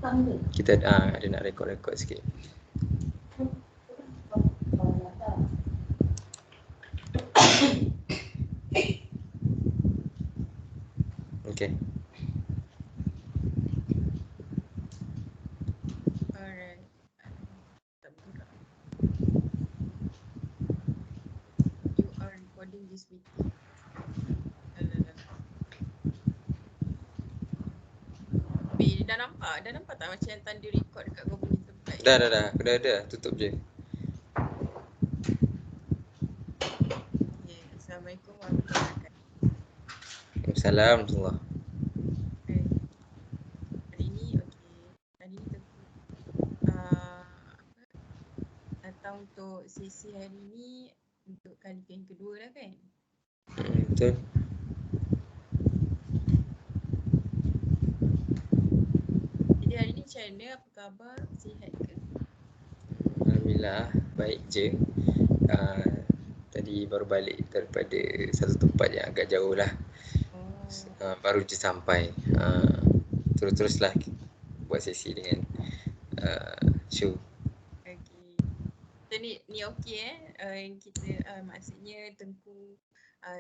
Kita ada nak rekod sikit. Okay. Alright. You are recording this meeting. Dah nampak tak macam yang tanda record dekat kau punya tempat? Dah. Aku dah ada. Tutup je. Okay. Assalamualaikum warahmatullahi wabarakatuh. Waalaikumsalam. Hari ni Tengku datang untuk sesi hari ni untuk kali yang kedua lah kan? Betul. Jadi hari ni macam mana? Apa khabar? Sihat ke? Alhamdulillah, baik je. Tadi baru balik daripada satu tempat yang agak jauh lah. Baru je sampai. Terus-teruslah buat sesi dengan Shu. Okay. So ni okey kita maksudnya Tengku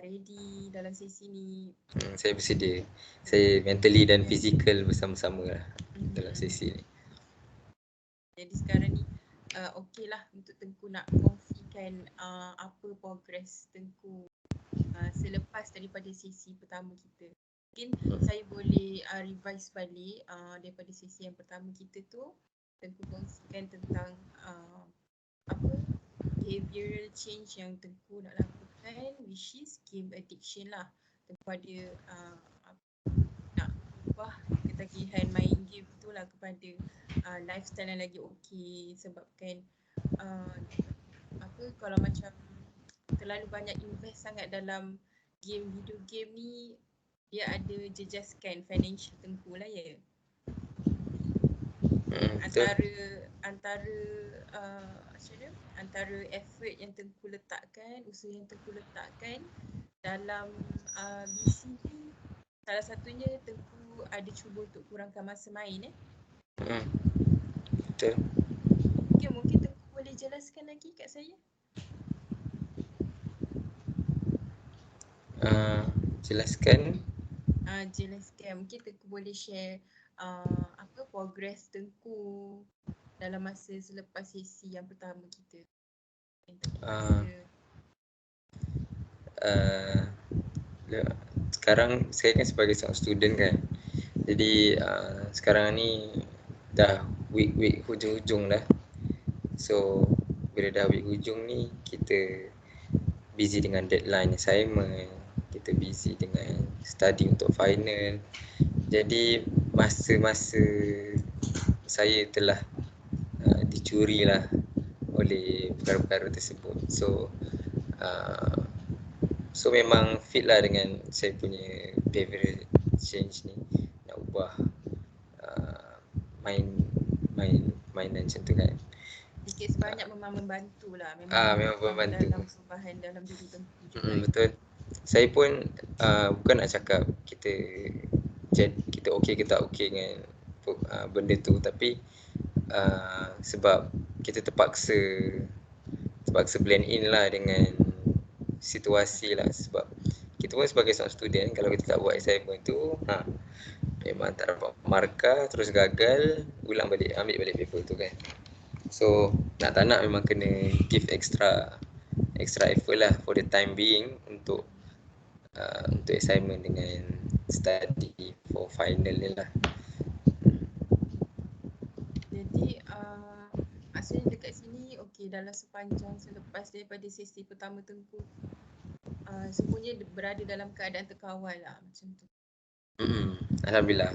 ready dalam sesi ni. Saya bersedia. Saya mentally dan fizikal bersama-sama lah dalam sesi ni. Jadi sekarang ni okey lah untuk Tengku nak kongsikan apa progress Tengku selepas daripada sesi pertama kita. Mungkin saya boleh revise balik daripada sesi yang pertama kita tu. Tengku kongsikan tentang behavioral change yang Tengku nak lakukan, which is game addiction lah. Tengku ada nak ubah ketagihan main game tu lah kepada lifestyle yang lagi okey, sebabkan kalau macam terlalu banyak invest sangat dalam video game ni, dia ada jejaskan financial Tengku lah ya. Antara effort yang Tengku letakkan, usaha yang Tengku letakkan dalam BC ni, salah satunya Tengku ada cuba untuk kurangkan masa main Betul. Okay, mungkin Tengku boleh jelaskan lagi kat saya? Jelaskan. Mungkin Tengku boleh share progress Tengku dalam masa selepas sesi yang pertama kita. Sekarang saya kan sebagai seorang student kan. Jadi sekarang ni dah week hujung-hujung dah. So bila dah week hujung ni, kita busy dengan deadline assignment, kita busy dengan study untuk final. Jadi masa-masa saya telah dicuri lah oleh perkara-perkara tersebut. So memang fit lah dengan saya punya behavioral change ni, nak ubah mainan macam tu kan. Sikit sebanyak memang membantu lah. Memang membantu dalam perubahan dalam diri Tengku juga. Betul. Saya pun bukan nak cakap kita okey ke tak okey dengan benda tu, tapi sebab kita terpaksa blend in lah dengan situasi lah. Sebab kita pun sebagai seorang student, kalau kita tak buat assignment tu memang tak dapat markah, terus gagal, ulang balik, ambil balik paper tu kan. So nak tak nak memang kena give extra effort lah for the time being untuk assignment dengan study for final ni lah. Jadi maksudnya dekat sini okey, dalam sepanjang selepas daripada sesi pertama Tengku, semuanya berada dalam keadaan terkawal lah macam tu. Alhamdulillah.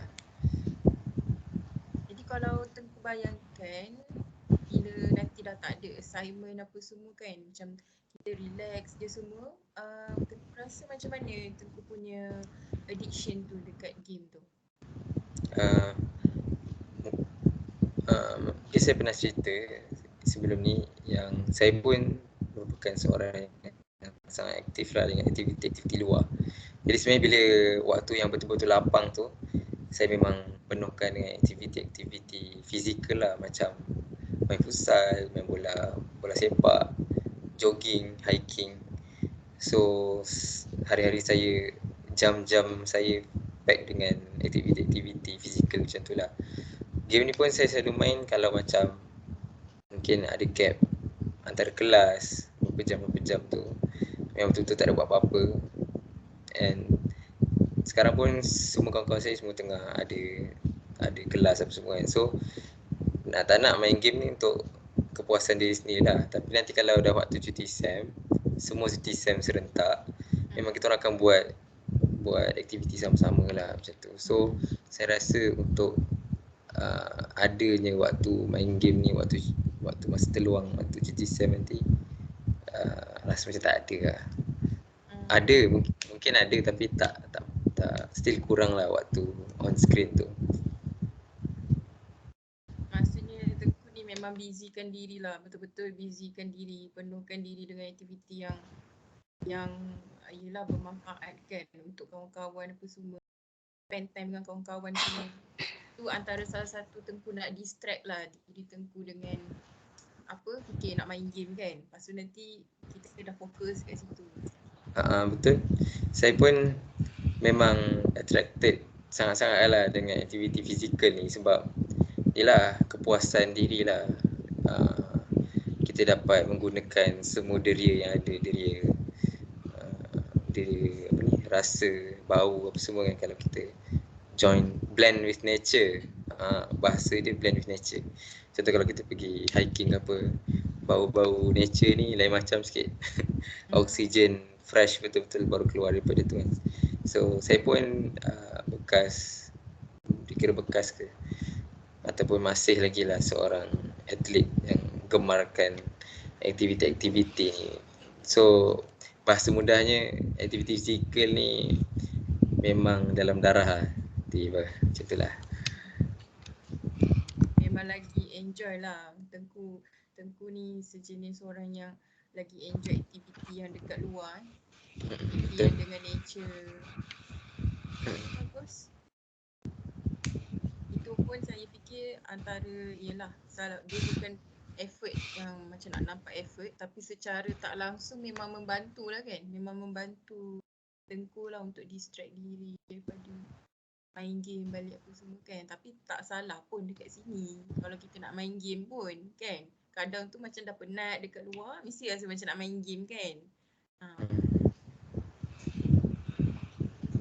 Jadi kalau Tengku bayangkan bila nanti dah tak ada assignment apa semua kan, macam kita relax je semua, Tengku rasa macam mana Tengku punya addiction tu dekat game tu? Mungkin saya pernah cerita sebelum ni yang saya pun merupakan seorang yang sangat aktif lah dengan aktiviti luar. Jadi sebenarnya bila waktu yang betul-betul lapang tu, saya memang penuhkan dengan aktiviti-aktiviti fizikal lah, macam main futsal, main bola sepak, jogging, hiking. So hari-hari saya, jam-jam saya pack dengan aktiviti-aktiviti fizikal macam tu lah. Game ni pun saya selalu main kalau macam mungkin ada gap antara kelas berapa jam tu, memang betul-betul tak ada buat apa-apa. And sekarang pun semua kawan-kawan saya semua tengah ada kelas apa semua kan. So tak nak main game ni untuk kepuasan diri sendiri lah. Tapi nanti kalau dah waktu cuti SEM, semua cuti SEM serentak, memang kita orang akan buat aktiviti sama-sama lah macam tu. So saya rasa untuk adanya waktu main game ni, waktu masa terluang, waktu cuti SEM nanti, rasa macam tak ada lah. Ada, mungkin ada, tapi tak still kurang lah waktu on screen tu. Maksudnya Tengku ni memang busykan diri lah, betul-betul busykan diri, penuhkan diri dengan aktiviti yang yelah bermanfaat kan untuk kawan-kawan apa semua. Spend time dengan kawan-kawan semua. Tu antara salah satu Tengku nak distract lah diri Tengku dengan apa, fikir nak main game kan. Lepas tu nanti kita dah fokus kat situ. Betul. Saya pun memang attracted sangat-sangat lah dengan aktiviti fizikal ni, sebab yelah kepuasan diri lah. Kita dapat menggunakan semua deria yang ada, deria apa ni, rasa, bau apa semua kan, kalau kita blend with nature. Bahasa dia blend with nature. Contoh kalau kita pergi hiking apa, bau-bau nature ni lain macam sikit. Oksigen fresh betul-betul baru keluar daripada tu kan. So saya pun dikira bekas ke, ataupun masih lagi lah seorang atlet yang gemarkan aktiviti-aktiviti ni. So bahasa mudahnya, aktiviti fizikal ni memang dalam darah lah, tiba macam tu lah. Memang lagi enjoy lah. Tengku ni sejenis orang yang lagi enjoy aktiviti yang dekat luar, yang dengan nature. Bagus. Itu pun saya fikir antara, yelah, dia bukan effort yang macam nak nampak effort, tapi secara tak langsung memang membantu lah kan. Memang membantu Tengku lah untuk distract diri daripada main game balik apa semua kan. Tapi tak salah pun dekat sini kalau kita nak main game pun kan. Kadang tu macam dah penat dekat luar, mesti rasa macam nak main game kan.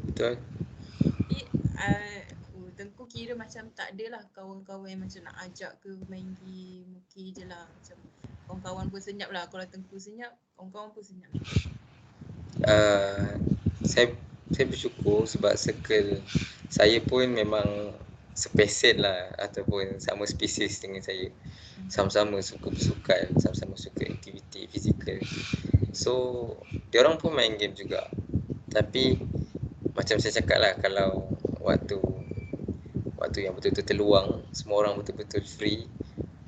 Betul. Tapi Tengku kira macam tak adalah kawan-kawan yang macam nak ajak ke main game. Okey je lah, macam kawan-kawan pun senyap lah. Kalau Tengku senyap, kawan-kawan pun senyap. Saya bersyukur sebab circle saya pun memang sepesen lah, ataupun sama spesies dengan saya. Sama-sama suka bersukan, sama-sama suka aktiviti fizikal. So diorang pun main game juga. Tapi macam saya cakap lah, kalau waktu yang betul-betul terluang, semua orang betul-betul free,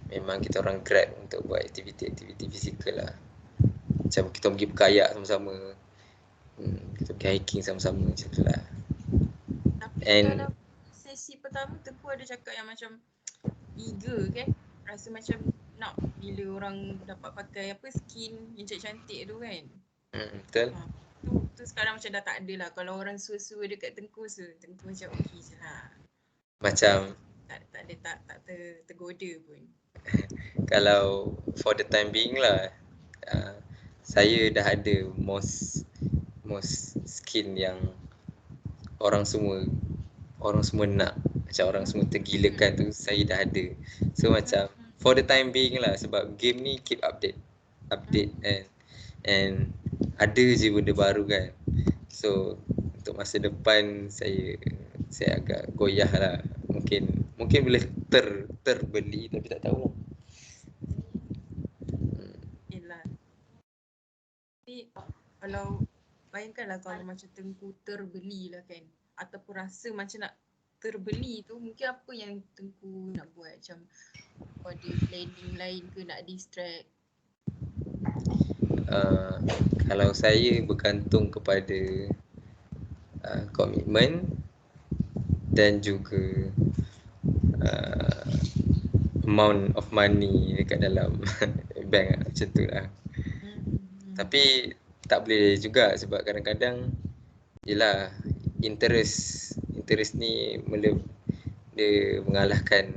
memang kita orang grab untuk buat aktiviti-aktiviti fizikal lah. Macam kita pergi berkayak sama-sama, kita pergi hiking sama-sama, macam tu lah. Tapi dalam sesi pertama Tengku ada cakap yang macam eager kan, rasa macam nak bila orang dapat pakai apa skin yang cantik-cantik tu kan. Betul. Tu sekarang macam dah tak ada lah. Kalau orang sua-sua dekat Tengku macam okey je lah. Macam tak tergoda pun. Kalau for the time being lah, saya dah ada most skin yang orang semua nak, macam orang semua tergilakan tu, saya dah ada. So macam for the time being lah, sebab game ni keep update and ada je benda baru kan. So untuk masa depan saya agak goyah lah. Mungkin boleh terbeli, tapi tak tahu. Yelah. Tapi kalau bayangkanlah kalau macam Tengku terbeli lah kan, ataupun rasa macam nak terbeli tu, mungkin apa yang Tengku nak buat? Macam ada planning lain ke nak distract? Kalau saya bergantung kepada komitmen dan juga uh, amount of money dekat dalam bank lah, macam tu lah. Tapi tak boleh juga sebab kadang-kadang yelah interest ni dia mengalahkan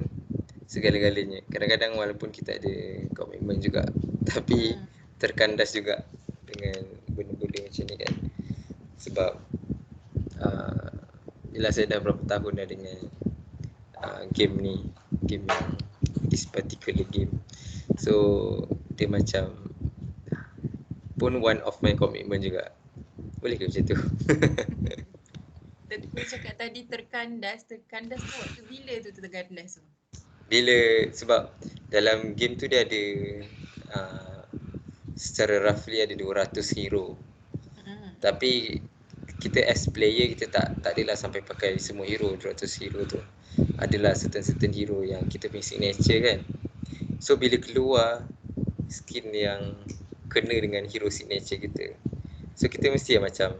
segala-galanya. Kadang-kadang walaupun kita ada komitmen juga tapi terkandas juga dengan benda-benda macam ni kan. Sebab yelah saya dah berapa tahun dah dengan game yang this particular game. So dia macam pun one of my commitment juga. Boleh ke macam tu? Tengku cakap tadi terkandas tu waktu bila tu terkandas tu? Bila sebab dalam game tu dia ada secara roughly ada 200 hero. Tapi kita as player kita tak adalah sampai pakai semua hero 200 hero tu. Adalah certain hero yang kita punya signature kan. So bila keluar skin yang kena dengan hero signature kita, so kita mesti macam,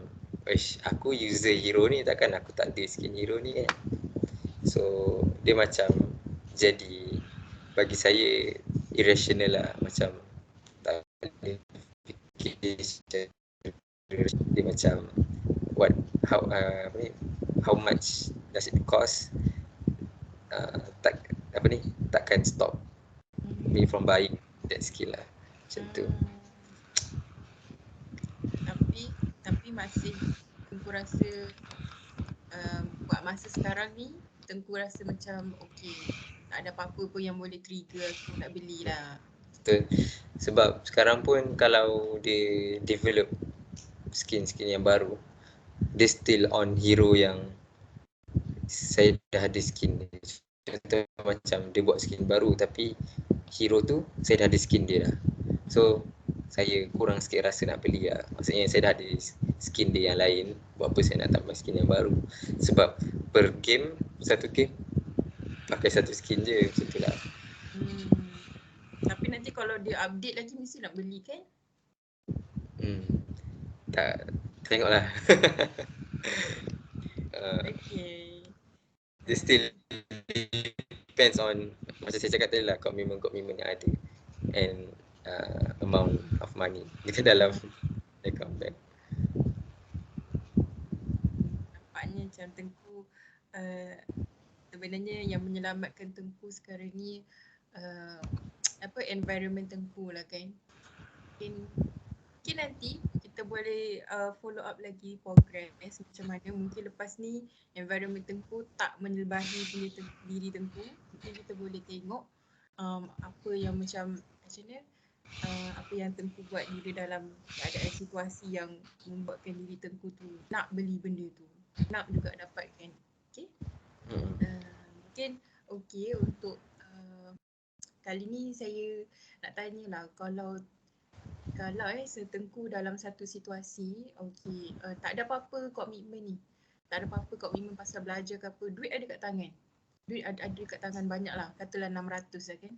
aku user hero ni, takkan aku tak ada skin hero ni kan. So dia macam jadi bagi saya irrational lah, macam tak boleh fikir secara dia macam how much does it cost, takkan stop me from buying that skill lah, macam tu. Tapi masih Tengku rasa buat masa sekarang ni Tengku rasa macam okey, tak ada apa-apa pun yang boleh trigger aku nak belilah. Betul. Sebab sekarang pun kalau dia develop skin-skin yang baru, dia still on hero yang saya dah ada skin dia. Contoh macam dia buat skin baru tapi hero tu saya dah ada skin dia dah. So saya kurang sikit rasa nak beli lah. Maksudnya saya dah ada skin dia yang lain, buat apa saya nak tambah skin yang baru. Sebab per game, satu game pakai satu skin je, macam tu lah. Tapi nanti kalau dia update lagi mesti nak beli kan? Tak, tengoklah. Okay. Dia still depends on, macam saya cakap tadi lah, komitmen yang ada and amount of money dekat dalam account bank. Nampaknya macam Tengku sebenarnya yang menyelamatkan Tengku sekarang ni environment Tengku lah kan. Mungkin nanti kita boleh follow up lagi progress macam mana. Mungkin lepas ni environment Tengku tak menyelbahi diri Tengku. Mungkin kita boleh tengok apa yang macam mana, apa yang Tengku buat diri dalam keadaan situasi yang membuatkan diri Tengku tu nak beli benda tu, nak juga dapatkan. Okay, mungkin okay untuk kali ni saya nak tanyalah, kalau Tengku dalam satu situasi, okay, tak ada apa-apa komitmen ni, tak ada apa-apa komitmen pasal belajar ke apa, duit ada kat tangan, duit ada kat tangan banyak lah, katalah 600 lah kan.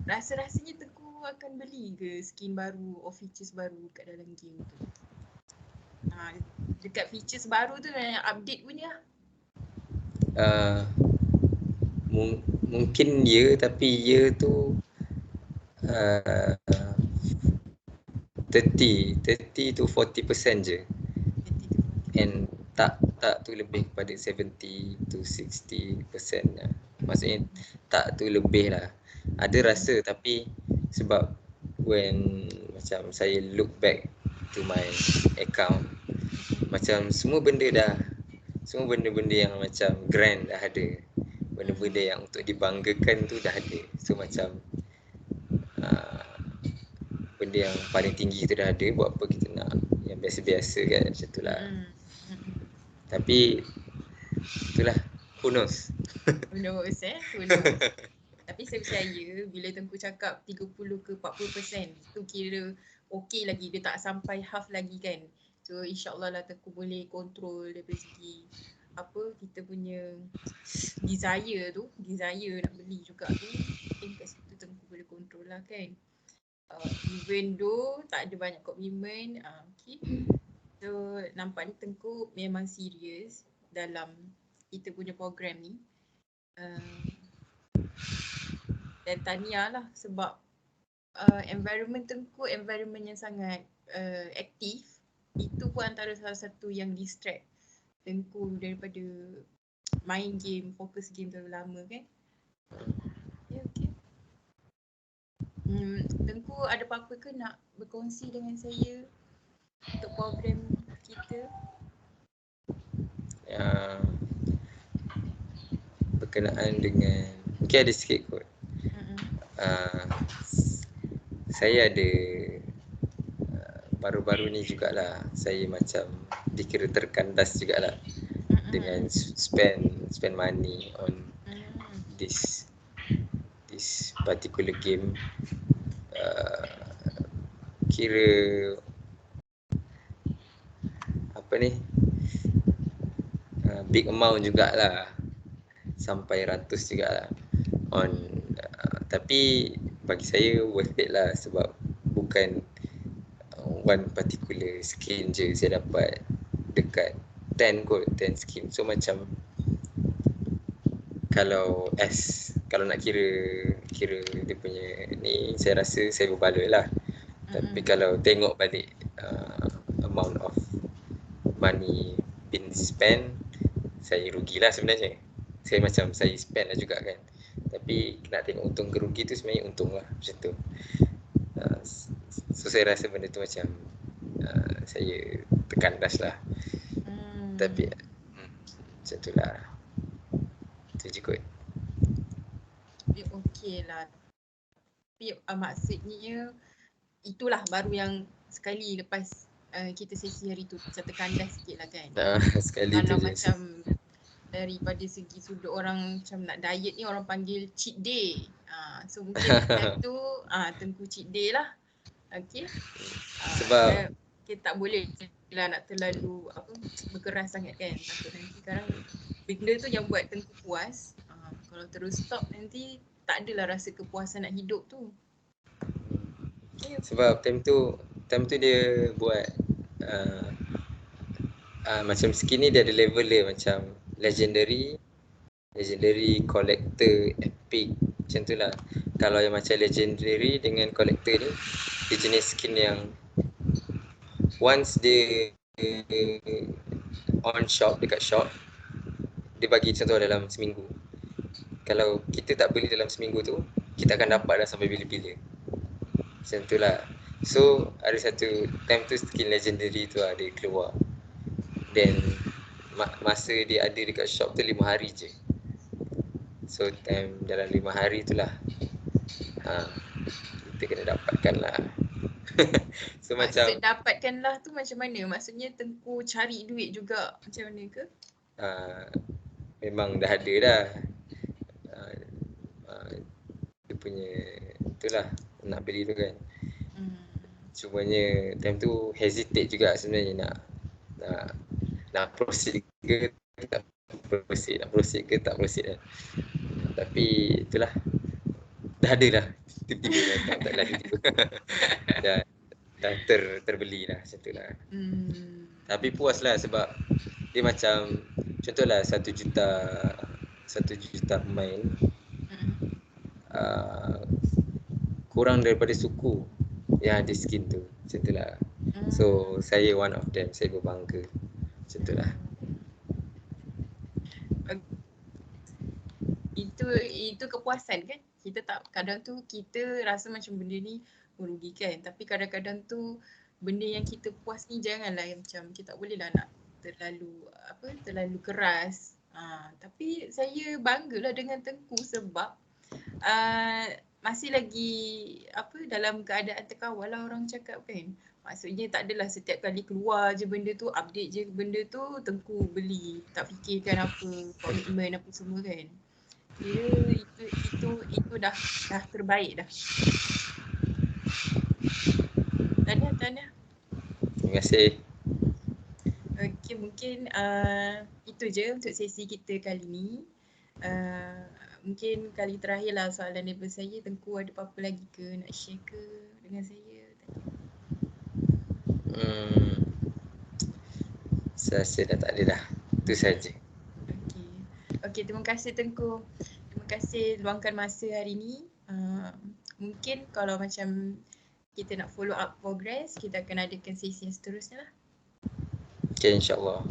Rasa-rasanya Tengku akan beli ke skin baru or features baru kat dalam game tu? Dekat features baru tu yang update punya. Mungkin ya, tapi ya tu 30 to 40% je, and tak tu lebih kepada 70 to 60% lah. Maksudnya tak tu lebih lah. Ada rasa, tapi sebab when macam saya look back to my account, macam semua benda yang macam grand dah ada, benda-benda yang untuk dibanggakan tu dah ada. So macam benda yang paling tinggi tu dah ada, buat apa kita nak yang biasa-biasa kan, macam tu lah. Tapi itulah, who knows. Who knows. Tapi saya percaya bila Tengku cakap 30 ke 40% tu kira okey lagi, dia tak sampai half lagi kan. So insyaAllah lah Tengku boleh kontrol dari segi apa kita punya desire nak beli juga tu. Kat situ Tengku boleh kontrol lah kan. Even though tak ada banyak komitmen, okay. So nampaknya Tengku memang serius dalam kita punya program ni. Dan tahniah lah sebab environment Tengku environment yang sangat aktif. Itu pun antara salah satu yang distract Tengku daripada main game, fokus game terlalu lama kan. Okay. Tengku ada apa-apa ke nak berkongsi dengan saya untuk program kita? Berkenaan dengan, mungkin ada sikit kot. Saya ada baru-baru ni jugalah saya macam dikira terkandas jugalah dengan spend money on this particular game. Kira apa ni, big amount jugalah, sampai ratus jugalah on, tapi bagi saya worth it lah sebab bukan one particular skin je saya dapat, dekat 10 kot, 10 skin. So macam kalau nak kira dia punya ni, saya rasa saya berbaloi lah. Tapi kalau tengok balik amount of money been spent, saya rugilah sebenarnya. Saya spend lah juga kan. Tapi nak tengok untung ke rugi tu sebenarnya untung lah, macam tu. So saya rasa benda tu macam saya terkandas lah. Tapi macam tu lah. Tu je kot. Okey lah. Tapi maksudnya itulah baru yang sekali lepas kita sesi hari tu macam terkandas sikit lah kan. Sekali kalau tu macam daripada segi sudut orang macam nak diet ni orang panggil cheat day. So mungkin time tu Tengku cheat day lah. Okay. Sebab kita tak boleh lah nak terlalu berkeras sangat kan. Takut nanti sekarang benda tu yang buat Tengku puas. Kalau terus stop nanti tak adalah rasa kepuasan nak hidup tu. Okay. Sebab time tu dia buat macam skin ni dia ada level dia, macam legendary, collector, epic, macam tu lah. Kalau yang macam legendary dengan collector ni, dia jenis skin yang once dia on shop, dekat shop, dia bagi contoh dalam seminggu. Kalau kita tak beli dalam seminggu tu, kita akan dapat dah sampai bila-bila. Macam tu lah. So ada satu time tu skin legendary tu dia keluar. Then masa dia ada dekat shop tu 5 hari je. So time dalam 5 hari tu lah kita kena dapatkan lah. So maksud dapatkan lah tu macam mana? Maksudnya Tengku cari duit juga macam mana ke? Memang dah ada dah. Dia punya itulah nak beli tu kan. Cumanya time tu hesitate juga sebenarnya nak proceed ke tak proceed, nak proceed kan. Tapi itulah, dah ada dah, tiba-tiba datang, tak lagi tiba. dah terbeli lah, macam tu lah. Tapi puas lah sebab dia macam, contohlah 1 juta pemain, kurang daripada suku yang ada skin tu, macam tu lah. So saya one of them, saya berbangga, macam tu lah. Itu kepuasan kan. Kita tak, kadang tu kita rasa macam benda ni merugikan, tapi kadang-kadang tu benda yang kita puas ni janganlah yang macam kita tak boleh lah nak terlalu keras. Tapi saya banggalah dengan Tengku sebab masih lagi dalam keadaan terkawal lah orang cakap kan. Maksudnya tak adalah setiap kali keluar je benda tu, update je benda tu, Tengku beli. Tak fikirkan apa komitmen apa semua kan. Itu dah terbaik dah. Tahniah. Terima kasih. Okay, mungkin itu je untuk sesi kita kali ni. Mungkin kali terakhir lah soalan daripada saya. Tengku ada apa-apa lagi ke nak share ke dengan saya? Saya rasa dah tak ada dah. Itu saja. Okey, terima kasih Tengku. Terima kasih luangkan masa hari ni. Mungkin kalau macam kita nak follow up progress, kita akan adakan sesi yang seterusnya lah. Okay, insyaAllah.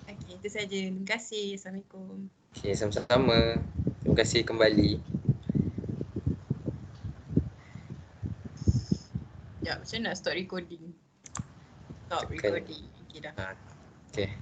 Okey, itu saja. Terima kasih. Assalamualaikum. Okay, sama-sama. Terima kasih kembali. Sekejap, macam mana nak stop recording? Stop Tekan. recording. Okey dah. Okay.